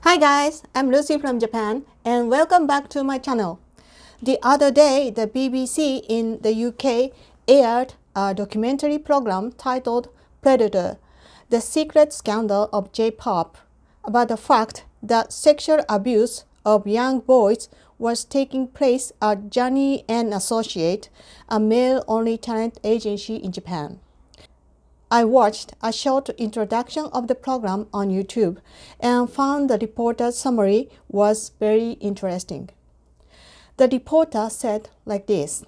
Hi guys, I'm Lucy from Japan and welcome back to my channel. The other day, the BBC in the UK aired a documentary program titled Predator, the secret scandal of J-pop, about the fact that sexual abuse of young boys was taking place at Johnny & Associate, a male-only talent agency in Japan. I watched a short introduction of the program on YouTube and found the reporter's summary was very interesting. The reporter said like this: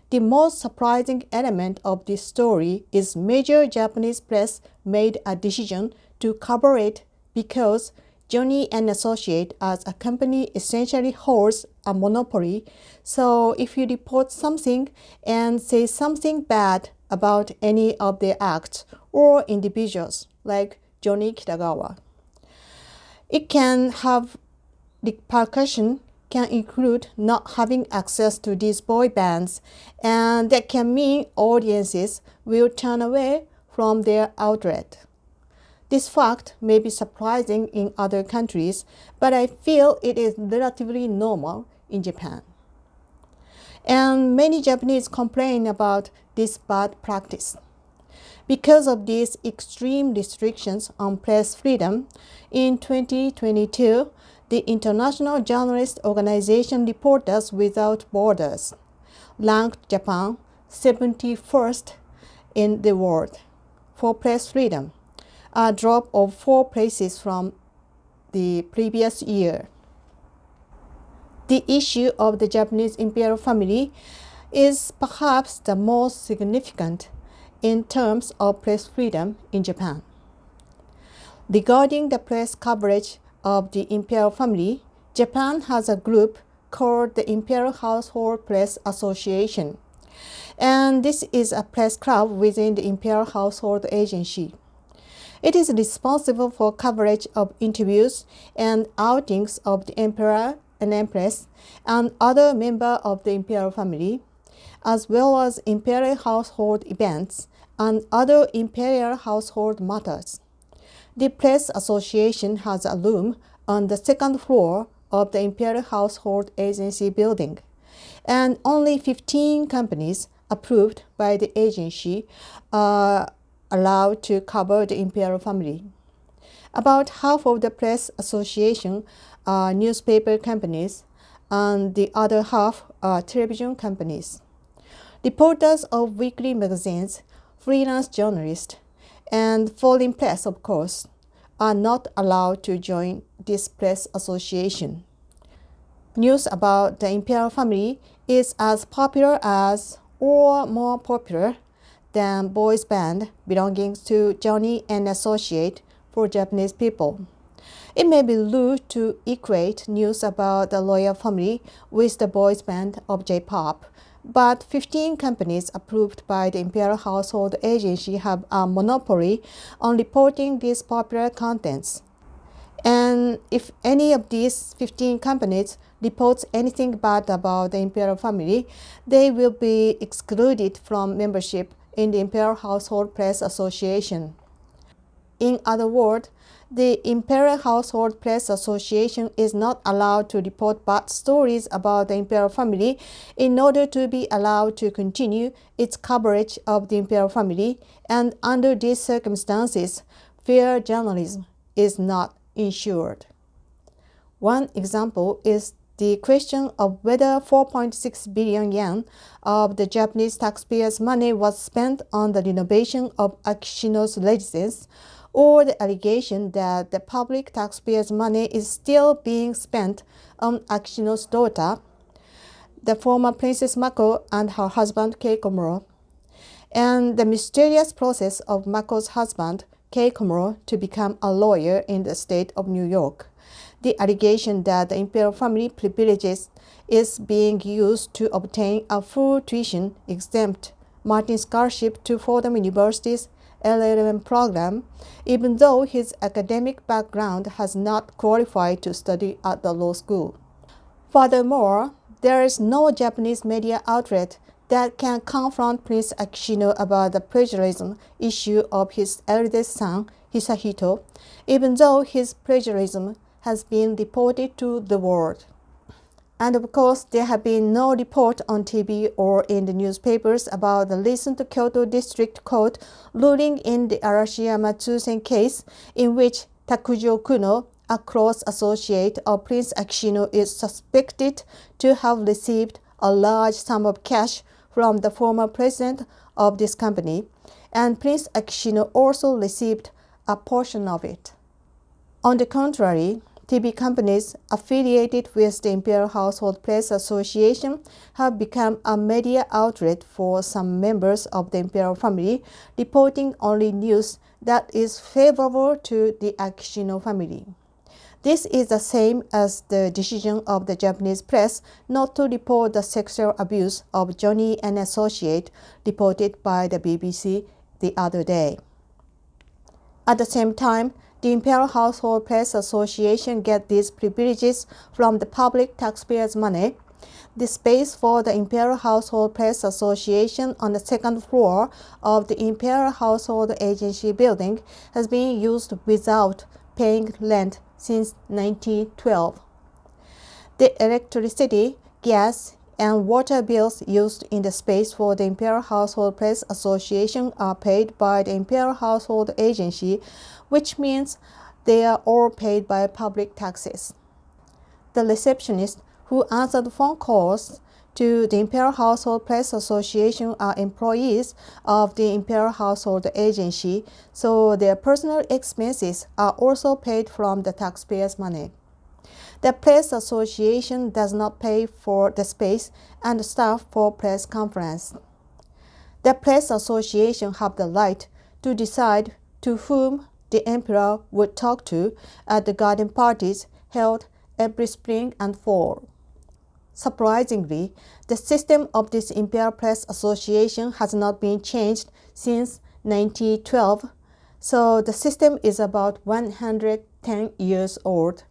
"The most surprising element of this story is major Japanese press made a decision to cover it because Johnny & Associate as a company essentially holds a monopoly, so if you report something and say something bad about any of their acts or individuals, like Johnny Kitagawa, it can have repercussions, can include not having access to these boy bands, and that can mean audiences will turn away from their outlet. This fact may be surprising in other countries, but I feel it is relatively normal in Japan. And many Japanese complain about this bad practice. Because of these extreme restrictions on press freedom, in 2022, the International Journalist Organization Reporters Without Borders ranked Japan 71st in the world for press freedom, a drop of 4 places from the previous year. The issue of the Japanese imperial family is perhaps the most significant in terms of press freedom in Japan. Regarding the press coverage of the imperial family, Japan has a group called the Imperial Household Press Association, and this is a press club within the Imperial Household Agency. It is responsible for coverage of interviews and outings of the emperor and empress and other members of the imperial family, as well as imperial household events and other imperial household matters. The press association has a room on the 2nd floor of the Imperial Household Agency building, and only 15 companies approved by the agency are allowed to cover the imperial family. About half of the press association are newspaper companies, and the other half are television companies. Reporters of weekly magazines, freelance journalists, and foreign press, of course, are not allowed to join this press association. News about the imperial family is as popular as, or more popular than, boys band belonging to Johnny & Associate for Japanese people. It may be rude to equate news about the royal family with the boys band of J-pop, but 15 companies approved by the Imperial Household Agency have a monopoly on reporting these popular contents. And if any of these 15 companies reports anything bad about the imperial family, they will be excluded from membership in the Imperial Household Press Association. In other words, the Imperial Household Press Association is not allowed to report bad stories about the imperial family in order to be allowed to continue its coverage of the imperial family, and under these circumstances, fair journalism is not ensured. One example is the question of whether 4.6 billion yen of the Japanese taxpayers' money was spent on the renovation of Akishino's residence, or the allegation that the public taxpayers' money is still being spent on Akishino's daughter, the former Princess Mako, and her husband Keikomuro, and the mysterious process of Mako's husband Keikomuro to become a lawyer in the state of New York, the allegation that the imperial family privileges is being used to obtain a full tuition-exempt Martin Scholarship to Fordham University's LLM program, even though his academic background has not qualified to study at the law school. Furthermore, there is no Japanese media outlet that can confront Prince Akishino about the plagiarism issue of his eldest son, Hisahito, even though his plagiarism has been reported to the world. And of course, there have been no report on TV or in the newspapers about the recent Kyoto District Court ruling in the Arashiyama Tsusen case, in which Takujo Kuno, a close associate of Prince Akishino, is suspected to have received a large sum of cash from the former president of this company, and Prince Akishino also received a portion of it. On the contrary, TV companies affiliated with the Imperial Household Press Association have become a media outlet for some members of the Imperial family, reporting only news that is favorable to the Akishino family. This is the same as the decision of the Japanese press not to report the sexual abuse of Johnny and associate reported by the BBC the other day. At the same time, the Imperial Household Press Association gets these privileges from the public taxpayers' money. The space for the Imperial Household Press Association on the second floor of the Imperial Household Agency building has been used without paying rent since 1912. The electricity, gas, and water bills used in the space for the Imperial Household Press Association are paid by the Imperial Household Agency, which means they are all paid by public taxes. The receptionists who answered phone calls to the Imperial Household Press Association are employees of the Imperial Household Agency, so their personal expenses are also paid from the taxpayers' money. The Press Association does not pay for the space and staff for press conference. The Press Association have the right to decide to whom the Emperor would talk to at the garden parties held every spring and fall. Surprisingly, the system of this Imperial Press Association has not been changed since 1912, so the system is about 110 years old.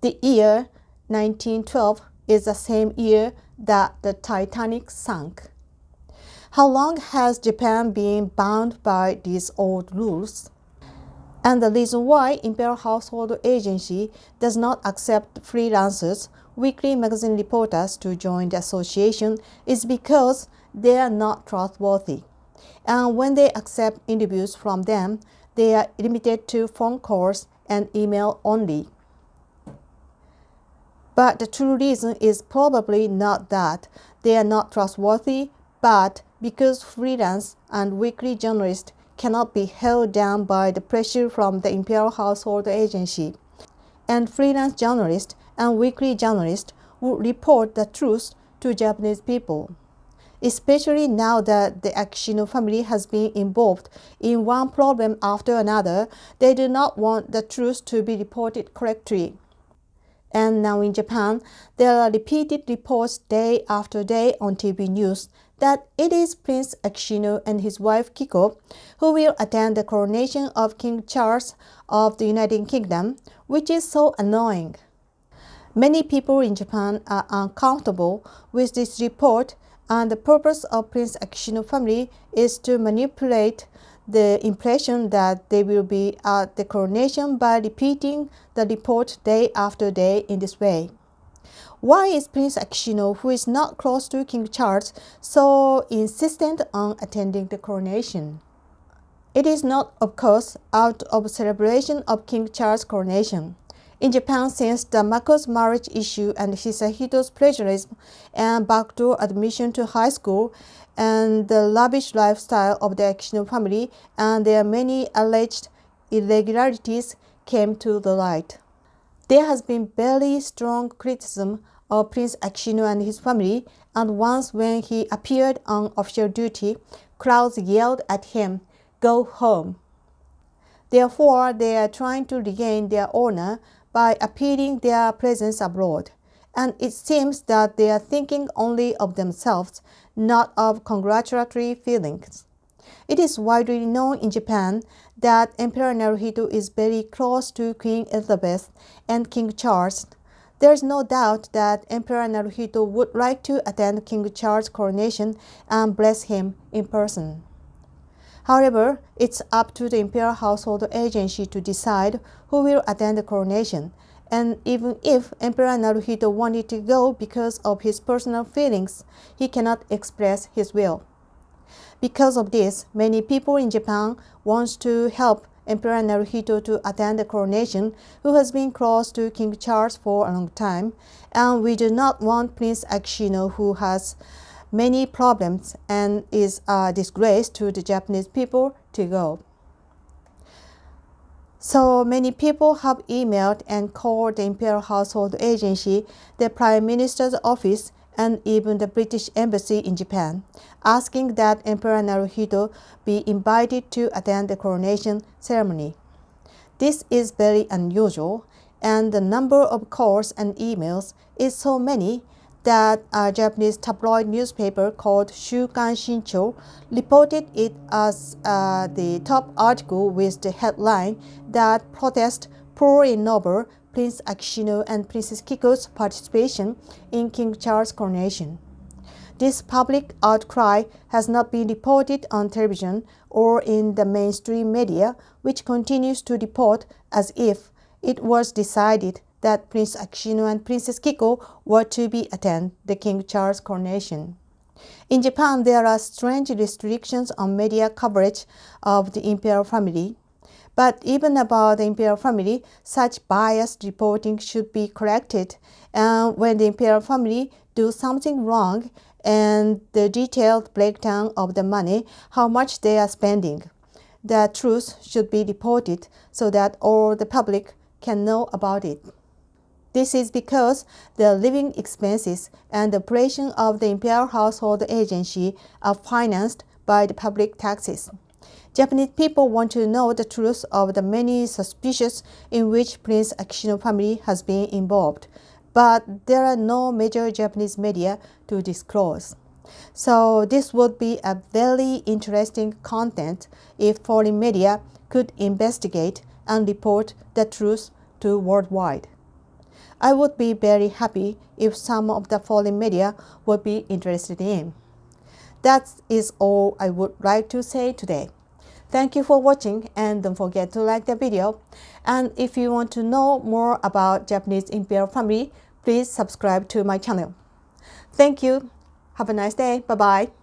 The year 1912 is the same year that the Titanic sank. How long has Japan been bound by these old rules? And the reason why Imperial Household Agency does not accept freelancers, weekly magazine reporters to join the association is because they are not trustworthy. And when they accept interviews from them, they are limited to phone calls and email only. But the true reason is probably not that they are not trustworthy, but because freelance and weekly journalists cannot be held down by the pressure from the Imperial Household Agency. And freelance journalists and weekly journalists would report the truth to Japanese people. Especially now that the Akishino family has been involved in one problem after another, they do not want the truth to be reported correctly. And now in Japan, there are repeated reports day after day on TV news that it is Prince Akishino and his wife Kiko who will attend the coronation of King Charles of the United Kingdom, which is so annoying. Many people in Japan are uncomfortable with this report, and the purpose of Prince Akishino family is to manipulate the impression that they will be at the coronation by repeating the report day after day in this way. Why is Prince Akishino, who is not close to King Charles, so insistent on attending the coronation? It is not, of course, out of celebration of King Charles' coronation. In Japan, since the Mako's marriage issue and Hisahito's plagiarism and backdoor admission to high school and the lavish lifestyle of the Akishino family and their many alleged irregularities came to the light. There has been very strong criticism of Prince Akishino and his family, and once when he appeared on official duty, crowds yelled at him, "Go home." Therefore, they are trying to regain their honor by appealing their presence abroad, and it seems that they are thinking only of themselves, not of congratulatory feelings. It is widely known in Japan that Emperor Naruhito is very close to Queen Elizabeth and King Charles. There is no doubt that Emperor Naruhito would like to attend King Charles' coronation and bless him in person. However, it's up to the Imperial Household Agency to decide who will attend the coronation, and even if Emperor Naruhito wanted to go because of his personal feelings, he cannot express his will. Because of this, many people in Japan want to help Emperor Naruhito to attend the coronation, who has been close to King Charles for a long time, and we do not want Prince Akishino, who has many problems and is a disgrace to the Japanese people, to go. So many people have emailed and called the Imperial Household Agency, the Prime Minister's office, and even the British Embassy in Japan, asking that Emperor Naruhito be invited to attend the coronation ceremony. This is very unusual, and the number of calls and emails is so many that a Japanese tabloid newspaper called Shukan Shincho reported it as the top article with the headline that protests poor and noble Prince Akishino and Princess Kiko's participation in King Charles' coronation. This public outcry has not been reported on television or in the mainstream media, which continues to report as if it was decided that Prince Akishino and Princess Kiko were to attend the King Charles coronation. In Japan, there are strange restrictions on media coverage of the imperial family. But even about the imperial family, such biased reporting should be corrected. And when the imperial family do something wrong, and the detailed breakdown of the money, how much they are spending, the truth should be reported so that all the public can know about it. This is because the living expenses and the operation of the Imperial Household Agency are financed by the public taxes. Japanese people want to know the truth of the many suspicions in which Prince Akishino family has been involved, but there are no major Japanese media to disclose. So this would be a very interesting content if foreign media could investigate and report the truth to worldwide. I would be very happy if some of the foreign media would be interested in. That is all I would like to say today. Thank you for watching, and don't forget to like the video. And if you want to know more about Japanese imperial family, please subscribe to my channel. Thank you. Have a nice day. Bye-bye.